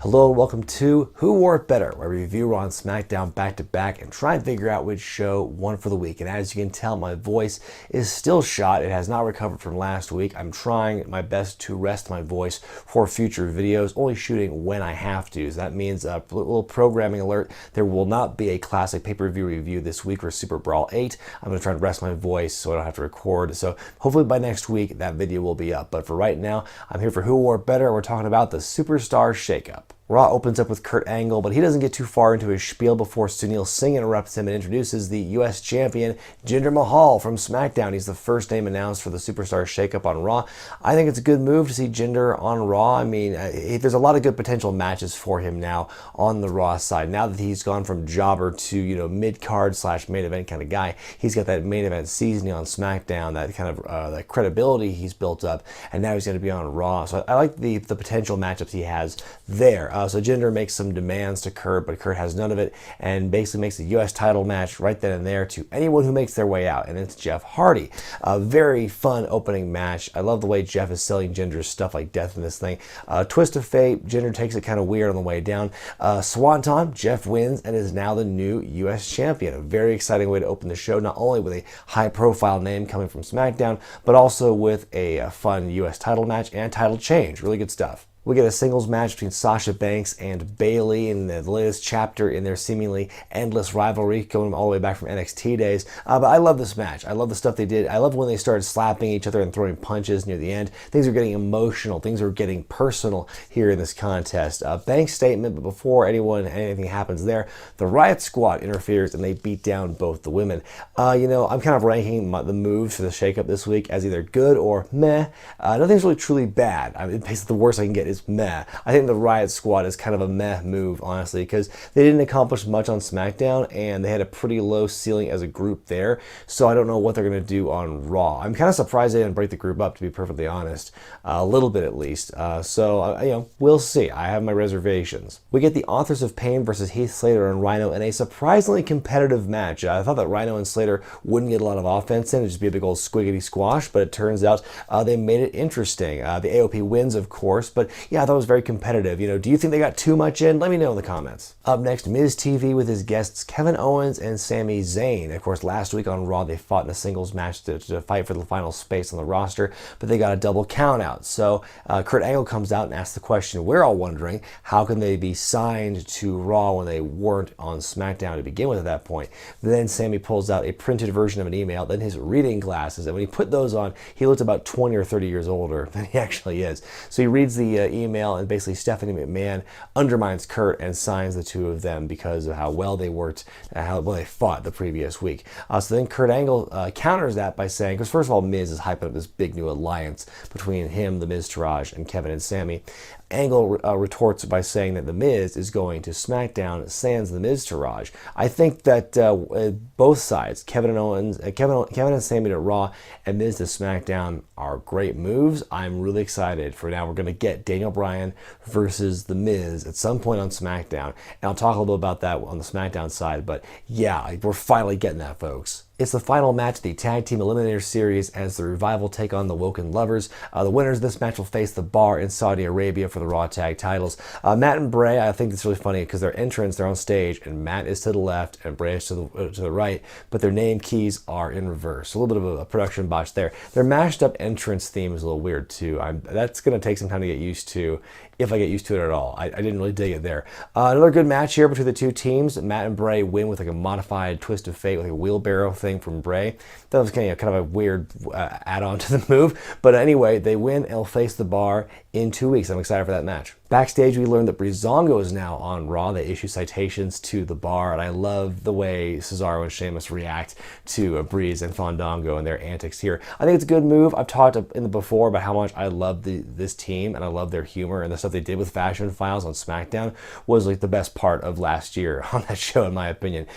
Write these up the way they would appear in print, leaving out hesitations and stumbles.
Hello and welcome to Who Wore It Better, where we review Raw and SmackDown back to back and try and figure out which show won for the week. And as you can tell, my voice is still shot. It has not recovered from last week. I'm trying my best to rest my voice for future videos, only shooting when I have to. So that means a little programming alert. There will not be a classic pay-per-view review this week for Super Brawl 8. I'm going to try and rest my voice so I don't have to record. So hopefully by next week, that video will be up. But for right now, I'm here for Who Wore It Better. We're talking about the Superstar Shakeup. Raw opens up with Kurt Angle, but he doesn't get too far into his spiel before Sunil Singh interrupts him and introduces the U.S. champion, Jinder Mahal from SmackDown. He's the first name announced for the Superstar Shakeup on Raw. I think it's a good move to see Jinder on Raw. I mean, there's a lot of good potential matches for him now on the Raw side. Now that he's gone from jobber to, mid-card / main event kind of guy, he's got that main event seasoning on SmackDown, that kind of that credibility he's built up, and now he's going to be on Raw. So I like the potential matchups he has there. So Jinder makes some demands to Kurt, but Kurt has none of it, and basically makes the U.S. title match right then and there to anyone who makes their way out, and it's Jeff Hardy. A very fun opening match. I love the way Jeff is selling Jinder's stuff like death in this thing. Twist of fate, Jinder takes it kind of weird on the way down. Swanton, Jeff wins and is now the new U.S. champion. A very exciting way to open the show, not only with a high-profile name coming from SmackDown, but also with a fun U.S. title match and title change. Really good stuff. We get a singles match between Sasha Banks and Bayley in the latest chapter in their seemingly endless rivalry, going all the way back from NXT days. But I love this match. I love the stuff they did. I love when they started slapping each other and throwing punches near the end. Things are getting emotional. Things are getting personal here in this contest. Banks' statement, but before anything happens there, the Riot Squad interferes and they beat down both the women. I'm kind of ranking the moves for the shakeup this week as either good or meh. Nothing's really truly bad. Basically the worst I can get is meh. I think the Riot Squad is kind of a meh move, honestly, because they didn't accomplish much on SmackDown and they had a pretty low ceiling as a group there, so I don't know what they're going to do on Raw. I'm kind of surprised they didn't break the group up, to be perfectly honest, a little bit at least. We'll see. I have my reservations. We get the Authors of Pain versus Heath Slater and Rhino in a surprisingly competitive match. I thought that Rhino and Slater wouldn't get a lot of offense in, it'd just be a big old squiggity squash, but it turns out they made it interesting. The AOP wins, of course, but yeah, I thought it was very competitive. Do you think they got too much in? Let me know in the comments. Up next, Miz TV with his guests Kevin Owens and Sami Zayn. Of course, last week on Raw, they fought in a singles match to fight for the final space on the roster, but they got a double count out. So Kurt Angle comes out and asks the question we're all wondering, how can they be signed to Raw when they weren't on SmackDown to begin with at that point? Then Sami pulls out a printed version of an email, then his reading glasses, and when he put those on, he looked about 20 or 30 years older than he actually is. So he reads the email, and basically Stephanie McMahon undermines Kurt and signs the two of them because of how well they worked, how well they fought the previous week. So then Kurt Angle counters that by saying, because first of all, Miz is hyping up this big new alliance between him, the Miz Taraj, and Kevin and Sami. Angle retorts by saying that The Miz is going to SmackDown sans The Miz Taraj. I think that both sides, Kevin and Sami to Raw and Miz to SmackDown, are great moves. I'm really excited for now. We're going to get Daniel Bryan versus The Miz at some point on SmackDown, and I'll talk a little bit about that on the SmackDown side, but yeah, we're finally getting that, folks. It's the final match of the Tag Team Eliminator Series as the Revival take on the Woken Lovers. The winners of this match will face the Bar in Saudi Arabia for the Raw Tag titles. Matt and Bray, I think it's really funny because their entrance, they're on stage, and Matt is to the left and Bray is to the right, but their name keys are in reverse. A little bit of a production botch there. Their mashed up entrance theme is a little weird too. That's going to take some time to get used to, if I get used to it at all. I didn't really dig it there. Another good match here between the two teams. Matt and Bray win with like a modified twist of fate, like a wheelbarrow thing from Bray. That was kind of a weird add-on to the move. But anyway, they win and they'll face the Bar in 2 weeks. I'm excited for that match. Backstage, we learned that Breezango is now on Raw. They issue citations to the Bar, and I love the way Cesaro and Sheamus react to Breeze and Fandango and their antics here. I think it's a good move. I've talked before about how much I love this team, and I love their humor, and the stuff they did with Fashion Files on SmackDown was like the best part of last year on that show, in my opinion.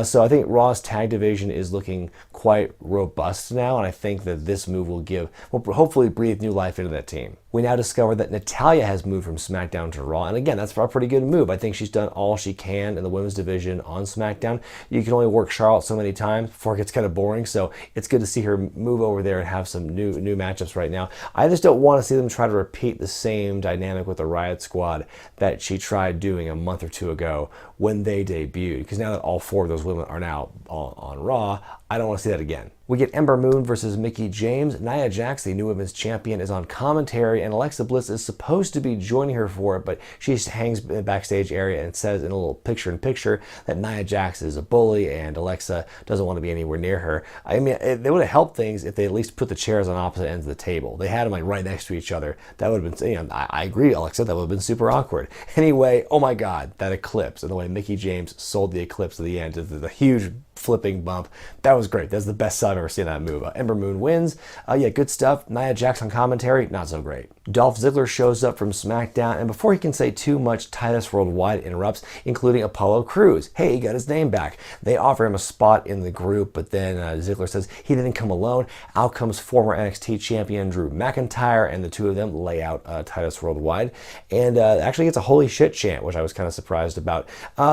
So I think Raw's tag division is looking quite robust now, and I think that this move will hopefully breathe new life into that team. We now discover that Natalya has moved from SmackDown to Raw. And again, that's a pretty good move. I think she's done all she can in the women's division on SmackDown. You can only work Charlotte so many times before it gets kind of boring. So it's good to see her move over there and have some new matchups right now. I just don't want to see them try to repeat the same dynamic with the Riot Squad that she tried doing a month or two ago when they debuted. Because now that all four of those women are now on Raw, I don't want to see that again. We get Ember Moon versus Mickie James. Nia Jax, the new women's champion, is on commentary, and Alexa Bliss is supposed to be joining her for it, but she hangs in the backstage area and says in a little picture-in-picture that Nia Jax is a bully and Alexa doesn't want to be anywhere near her. I mean, they would have helped things if they at least put the chairs on opposite ends of the table. They had them like right next to each other. That would have been, I agree, Alexa, that would have been super awkward. Anyway, oh my God, that eclipse and the way Mickie James sold the eclipse at the end, the huge flipping bump. That was great. That's the best I've ever seen that move. Ember Moon wins. Yeah, good stuff. Nia Jax on commentary, not so great. Dolph Ziggler shows up from SmackDown, and before he can say too much, Titus Worldwide interrupts, including Apollo Crews. Hey, he got his name back. They offer him a spot in the group, but then Ziggler says he didn't come alone. Out comes former NXT champion Drew McIntyre, and the two of them lay out Titus Worldwide, and actually gets a holy shit chant, which I was kind of surprised about.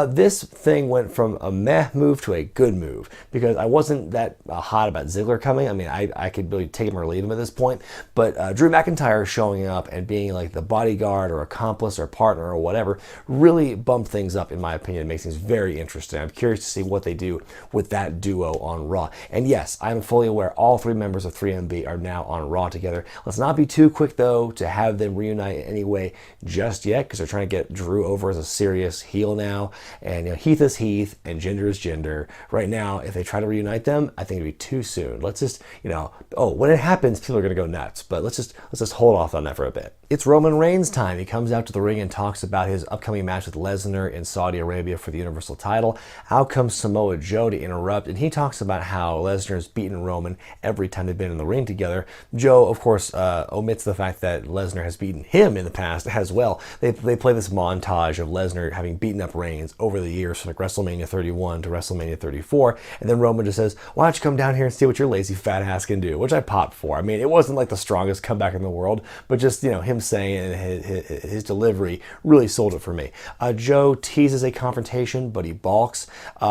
This thing went from a meh move to a good move, because I wasn't that hot about Ziggler coming. I mean, I could really take him or leave him at this point, but Drew McIntyre showing up and being like the bodyguard or accomplice or partner or whatever really bumped things up, in my opinion. It makes things very interesting. I'm curious to see what they do with that duo on Raw. And yes, I'm fully aware all three members of 3MB are now on Raw together. Let's not be too quick, though, to have them reunite in any way just yet, because they're trying to get Drew over as a serious heel now. And Heath is Heath and Jinder is Jinder. Right now, if they try to reunite them, I think it'd be too soon. Let's just, when it happens, people are going to go nuts. But let's just hold off on that for a bit. It's Roman Reigns time. He comes out to the ring and talks about his upcoming match with Lesnar in Saudi Arabia for the Universal title. Out comes Samoa Joe to interrupt, and he talks about how Lesnar's beaten Roman every time they've been in the ring together. Joe, of course, omits the fact that Lesnar has beaten him in the past as well. They play this montage of Lesnar having beaten up Reigns over the years from like WrestleMania 31 to WrestleMania 34, and then Roman just says, why don't you come down here and see what your lazy fat ass can do, which I popped for. I mean, it wasn't like the strongest comeback in the world, but just, him saying it and his delivery really sold it for me. Joe teases a confrontation, but he balks.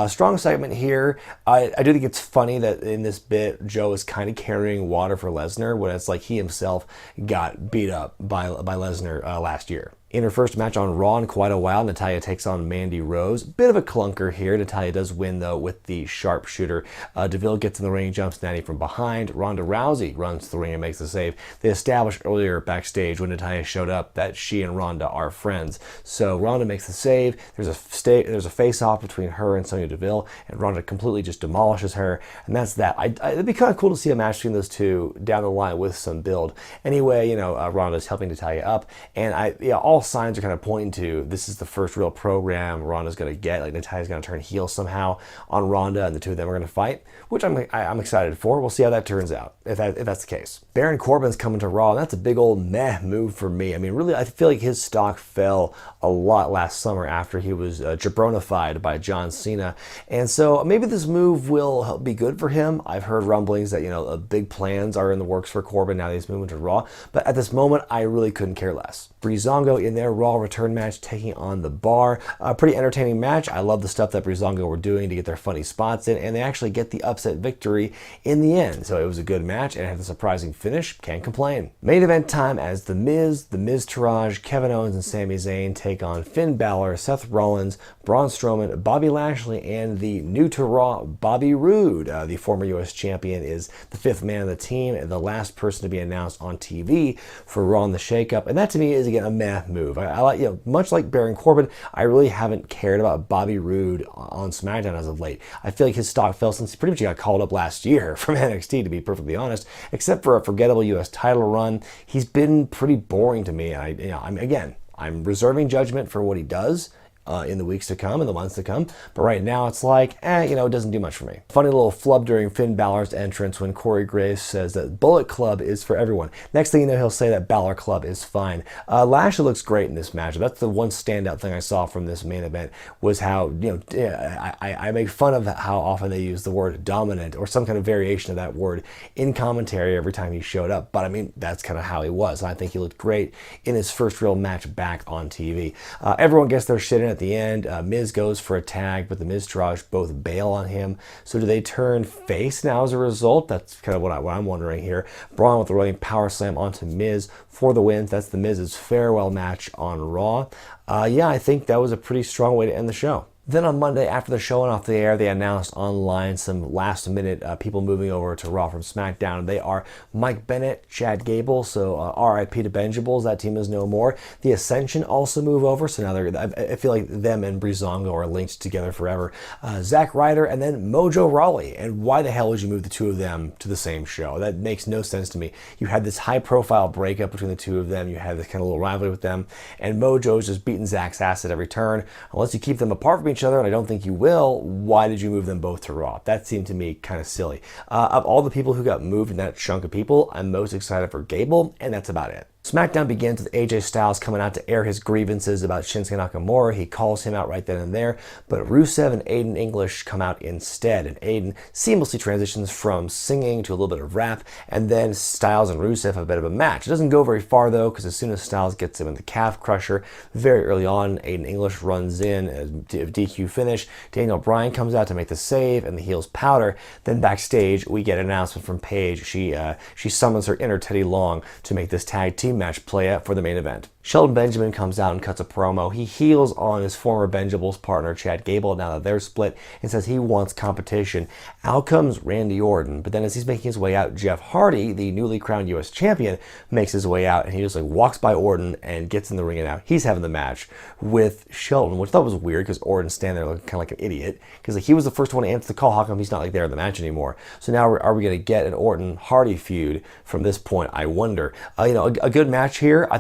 Strong segment here. I do think it's funny that in this bit, Joe is kind of carrying water for Lesnar when it's like he himself got beat up by Lesnar last year. In her first match on Raw in quite a while, Natalya takes on Mandy Rose. Bit of a clunker here. Natalya does win, though, with the sharpshooter. Deville gets in the ring, jumps Natty from behind. Ronda Rousey runs to the ring and makes the save. They established earlier backstage when Natalya showed up that she and Ronda are friends. So Ronda makes the save. There's a face-off between her and Sonya Deville, and Ronda completely just demolishes her. And that's that. It'd be kind of cool to see a match between those two down the line with some build. Anyway, Ronda's helping Natalya up, and all signs are kind of pointing to this is the first real program Ronda's going to get. Like Natalya's going to turn heel somehow on Ronda, and the two of them are going to fight, which I'm excited for. We'll see how that turns out, if that's the case. Baron Corbin's coming to Raw, and that's a big old meh move for me. I mean, really, I feel like his stock fell a lot last summer after he was jabronified by John Cena, and so maybe this move will be good for him. I've heard rumblings that big plans are in the works for Corbin now that he's moving to Raw, but at this moment, I really couldn't care less. Breezango in their Raw return match taking on The Bar. A pretty entertaining match. I love the stuff that Breezango were doing to get their funny spots in, and they actually get the upset victory in the end. So it was a good match, and it had a surprising finish. Can't complain. Main event time as The Miz, Taraj, Kevin Owens, and Sami Zayn take on Finn Balor, Seth Rollins, Braun Strowman, Bobby Lashley, and the new to Raw, Bobby Roode. The former U.S. champion is the fifth man of the team and the last person to be announced on TV for Raw in the Shakeup, and that to me is again a meh move. I like, much like Baron Corbin, I really haven't cared about Bobby Roode on SmackDown as of late. I feel like his stock fell since he pretty much got called up last year from NXT, to be perfectly honest. Except for a forgettable U.S. title run, he's been pretty boring to me. I'm reserving judgment for what he does in the weeks to come, in the months to come. But right now it's like, it doesn't do much for me. Funny little flub during Finn Balor's entrance when Corey Graves says that Bullet Club is for everyone. Next thing you know, he'll say that Balor Club is fine. Lashley looks great in this match. That's the one standout thing I saw from this main event, was how, I make fun of how often they use the word dominant or some kind of variation of that word in commentary every time he showed up. But I mean, that's kind of how he was. I think he looked great in his first real match back on TV. Everyone gets their shit in at the end. Miz goes for a tag, but the Miztourage both bail on him. So do they turn face now as a result? That's kind of what I'm wondering here. Braun with the rolling power slam onto Miz for the win. That's the Miz's farewell match on Raw. Yeah, I think that was a pretty strong way to end the show. Then on Monday, after the show went off the air, they announced online some last-minute people moving over to Raw from SmackDown. They are Mike Bennett, Chad Gable, so R.I.P. to Benjables. That team is no more. The Ascension also move over, so now I feel like them and Breezango are linked together forever. Zack Ryder and then Mojo Rawley. And why the hell would you move the two of them to the same show? That makes no sense to me. You had this high-profile breakup between the two of them. You had this kind of little rivalry with them, and Mojo's just beating Zack's ass at every turn. Unless you keep them apart from each other, and I don't think you will, why did you move them both to Raw? That seemed to me kind of silly. Of all the people who got moved in that chunk of people, I'm most excited for Gable, and that's about it. SmackDown begins with AJ Styles coming out to air his grievances about Shinsuke Nakamura. He calls him out right then and there, but Rusev and Aiden English come out instead, and Aiden seamlessly transitions from singing to a little bit of rap, and then Styles and Rusev have a bit of a match. It doesn't go very far though, because as soon as Styles gets him in the calf crusher, very early on, Aiden English runs in, a DQ finish. Daniel Bryan comes out to make the save, and the heels powder. Then backstage, we get an announcement from Paige. She summons her inner Teddy Long to make this tag team match play out for the main event. Shelton Benjamin comes out and cuts a promo. He heels on his former Benjables partner, Chad Gable, now that they're split, and says he wants competition. Out comes Randy Orton, but then as he's making his way out, Jeff Hardy, the newly crowned U.S. champion, makes his way out, and he just walks by Orton and gets in the ring, and out he's having the match with Shelton, which I thought was weird because Orton's standing there looking kind of like an idiot, because he was the first one to answer the call. How come he's not there in the match anymore? So now are we going to get an Orton-Hardy feud from this point? I wonder. A good match here. I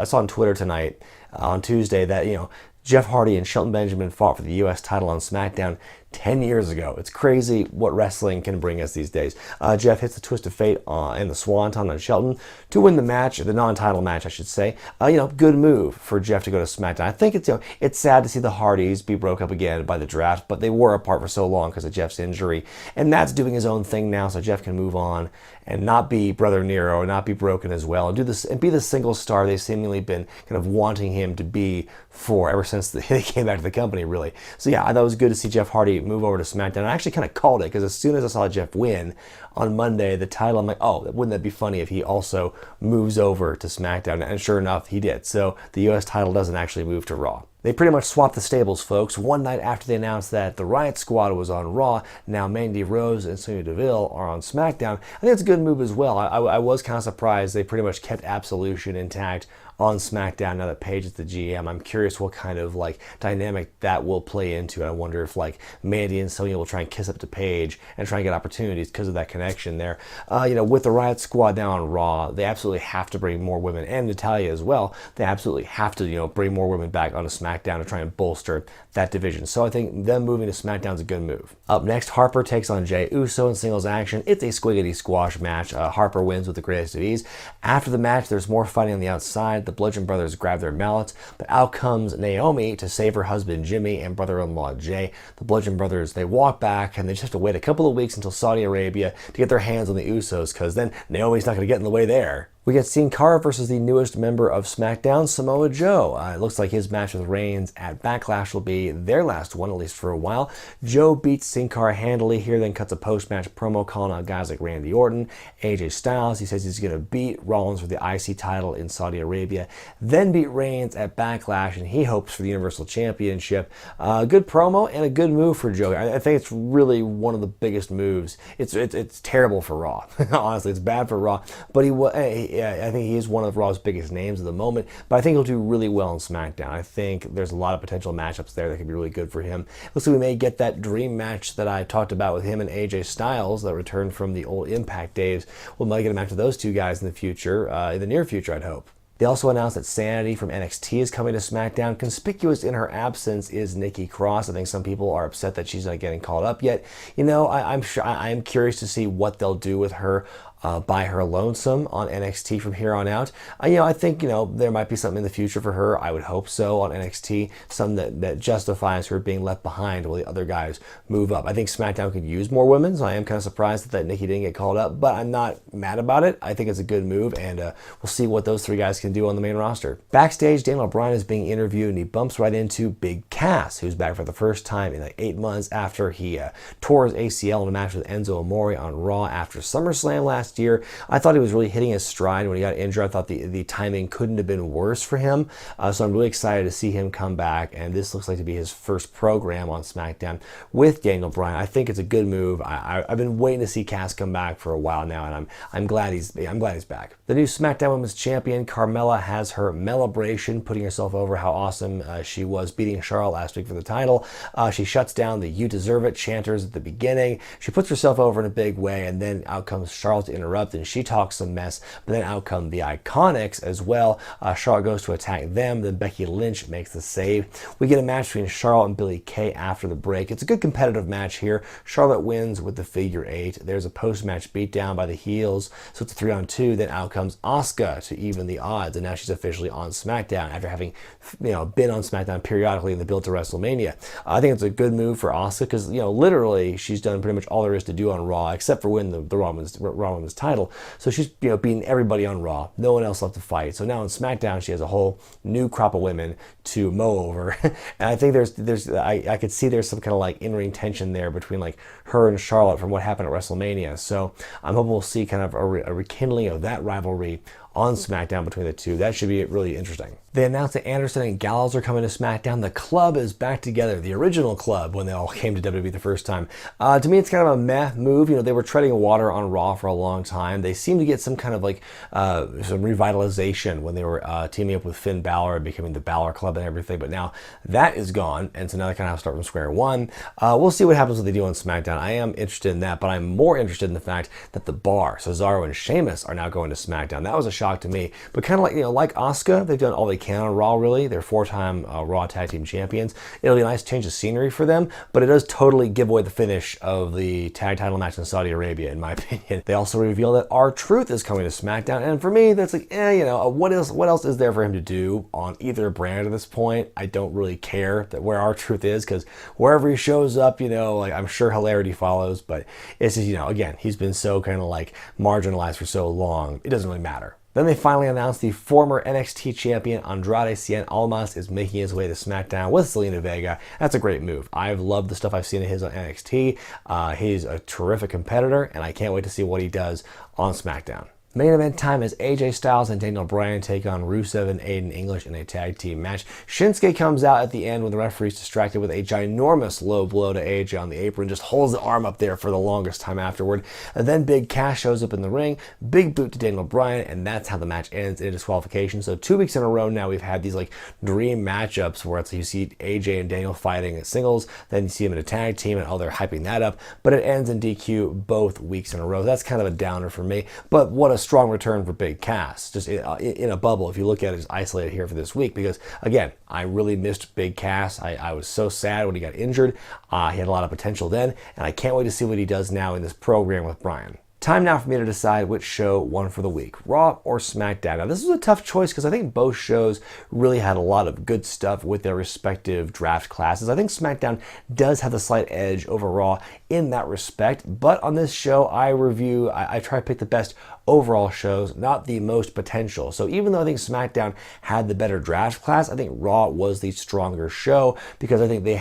saw on Twitter tonight, on Tuesday, that Jeff Hardy and Shelton Benjamin fought for the U.S. title on SmackDown 10 years ago. It's crazy what wrestling can bring us these days. Jeff hits the Twist of Fate and the Swanton on Shelton to win the match, the non-title match, I should say. Good move for Jeff to go to SmackDown. I think it's sad to see the Hardys be broke up again by the draft, but they were apart for so long because of Jeff's injury. And Matt's doing his own thing now, so Jeff can move on and not be Brother Nero, not be broken as well, and do this and be the single star they've seemingly been kind of wanting him to be for ever since they came back to the company, really. So yeah, I thought it was good to see Jeff Hardy move over to SmackDown. I actually kind of called it, because as soon as I saw Jeff win on Monday, the title, I'm like, oh, wouldn't that be funny if he also moves over to SmackDown? And sure enough, he did. So the U.S. title doesn't actually move to Raw. They pretty much swapped the stables, folks. One night after they announced that the Riot Squad was on Raw, now Mandy Rose and Sonya Deville are on SmackDown. I think it's a good move as well. I was kind of surprised they pretty much kept Absolution intact on SmackDown now that Paige is the GM. I'm curious what kind of dynamic that will play into. I wonder if Mandy and Sonya will try and kiss up to Paige and try and get opportunities because of that connection there. With the Riot Squad now on Raw, they absolutely have to bring more women, and Natalya as well. They absolutely have to bring more women back onto SmackDown to try and bolster that division. So I think them moving to SmackDown is a good move. Up next, Harper takes on Jey Uso in singles action. It's a squiggity squash match. Harper wins with the greatest of ease. After the match, there's more fighting on the outside. The Bludgeon Brothers grab their mallets, but out comes Naomi to save her husband Jimmy and brother-in-law Jay. The Bludgeon Brothers, they walk back, and they just have to wait a couple of weeks until Saudi Arabia to get their hands on the Usos, because then Naomi's not going to get in the way there. We get Sin Cara versus the newest member of SmackDown, Samoa Joe. It looks like his match with Reigns at Backlash will be their last one, at least for a while. Joe beats Sin Cara handily here, then cuts a post-match promo calling out guys like Randy Orton, AJ Styles. He says he's going to beat Rollins for the IC title in Saudi Arabia, then beat Reigns at Backlash, and he hopes for the Universal Championship. Good promo and a good move for Joe. I think it's really one of the biggest moves. It's terrible for Raw. Honestly, it's bad for Raw, but I think he is one of Raw's biggest names at the moment, but I think he'll do really well on SmackDown. I think there's a lot of potential matchups there that could be really good for him. Looks like we may get that dream match that I talked about with him and AJ Styles that returned from the old Impact days. We might get a match with those two guys in the future, in the near future, I'd hope. They also announced that Sanity from NXT is coming to SmackDown. Conspicuous in her absence is Nikki Cross. I think some people are upset that she's not getting called up yet. You know, I'm curious to see what they'll do with her by her lonesome on NXT from here on out. I think, there might be something in the future for her. I would hope so on NXT, something that justifies her being left behind while the other guys move up. I think SmackDown could use more women, so I am kind of surprised that Nikki didn't get called up, but I'm not mad about it. I think it's a good move, and we'll see what those three guys can do on the main roster. Backstage, Daniel Bryan is being interviewed, and he bumps right into Big Cass, who's back for the first time in like 8 months after he tore his ACL in a match with Enzo Amore on Raw after SummerSlam last year. I thought he was really hitting his stride when he got injured. I thought the timing couldn't have been worse for him. So I'm really excited to see him come back, and this looks like to be his first program on SmackDown with Daniel Bryan. I think it's a good move. I've been waiting to see Cass come back for a while now, and I'm glad he's back. The new SmackDown Women's Champion, Carmella, has her Melibration, putting herself over how awesome she was beating Charlotte last week for the title. She shuts down the "You Deserve It" chanters at the beginning. She puts herself over in a big way, and then out comes Charlotte to interrupt, and she talks some mess, but then out come the Iconics as well. Charlotte goes to attack them, then Becky Lynch makes the save. We get a match between Charlotte and Billie Kay after the break. It's a good competitive match here. Charlotte wins with the figure 8. There's a post-match beatdown by the heels, so it's a 3-on-2. Then out comes Asuka to even the odds, and now she's officially on SmackDown after having been on SmackDown periodically in the build to WrestleMania. I think it's a good move for Asuka because literally she's done pretty much all there is to do on Raw except for win the Raw Women's title. So she's beating everybody on Raw. No one else left to fight. So now on SmackDown she has a whole new crop of women to mow over, and I think I could see there's some kind of like in-ring tension there between like her and Charlotte from what happened at WrestleMania. So I'm hoping we'll see kind of a rekindling of that rivalry on SmackDown between the two. That should be really interesting. They announced that Anderson and Gallows are coming to SmackDown. The club is back together, the original club when they all came to WWE the first time. To me, it's kind of a meh move. They were treading water on Raw for a long time. They seemed to get some kind of like some revitalization when they were teaming up with Finn Balor and becoming the Balor Club and everything. But now that is gone, and so now they kind of have to start from square one. We'll see what happens when they do on SmackDown. I am interested in that, but I'm more interested in the fact that the Bar, Cesaro and Sheamus, are now going to SmackDown. That was a shock to me, but kind of like Asuka, they've done all they can on Raw. Really, they're 4-time Raw Tag Team Champions. It'll be a nice change of scenery for them, but it does totally give away the finish of the tag title match in Saudi Arabia, in my opinion. They also reveal that R-Truth is coming to SmackDown, and for me, that's like, what else is there for him to do on either brand at this point? I don't really care that where R-Truth is, because wherever he shows up, I'm sure hilarity follows, but it's just, again, he's been so kind of like marginalized for so long, it doesn't really matter. Then they finally announced the former NXT champion Andrade Cien Almas is making his way to SmackDown with Zelina Vega. That's a great move. I've loved the stuff I've seen of his on NXT. He's a terrific competitor, and I can't wait to see what he does on SmackDown. Main event time as AJ Styles and Daniel Bryan take on Rusev and Aiden English in a tag team match. Shinsuke comes out at the end when the referee's distracted with a ginormous low blow to AJ on the apron, just holds the arm up there for the longest time afterward. And then Big Cass shows up in the ring, big boot to Daniel Bryan, and that's how the match ends in a disqualification. So 2 weeks in a row now we've had these like dream matchups where it's you see AJ and Daniel fighting at singles, then you see them in a tag team, and they're hyping that up, but it ends in DQ both weeks in a row. That's kind of a downer for me, but what a strong return for Big Cass, just in a bubble if you look at it as isolated here for this week, because again, I really missed Big Cass. I was so sad when he got injured. He had a lot of potential then, and I can't wait to see what he does now in this program with Bryan. Time now for me to decide which show won for the week, Raw or SmackDown. Now, this was a tough choice because I think both shows really had a lot of good stuff with their respective draft classes. I think SmackDown does have the slight edge over Raw in that respect, but on this show, I try to pick the best overall shows, not the most potential. So even though I think SmackDown had the better draft class, I think Raw was the stronger show because I think they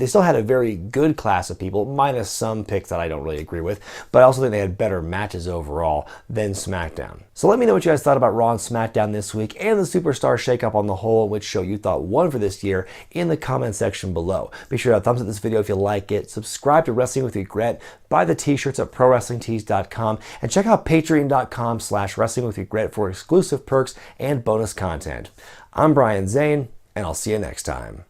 still had a very good class of people, minus some picks that I don't really agree with, but I also think they had better matches overall than SmackDown. So let me know what you guys thought about Raw and SmackDown this week and the Superstar Shakeup on the whole, which show you thought won for this year in the comment section below. Be sure to thumbs up this video if you like it, subscribe to Wrestling with Regret, buy the t-shirts at ProWrestlingTees.com, and check out Patreon.com/WrestlingWithRegret for exclusive perks and bonus content. I'm Brian Zane, and I'll see you next time.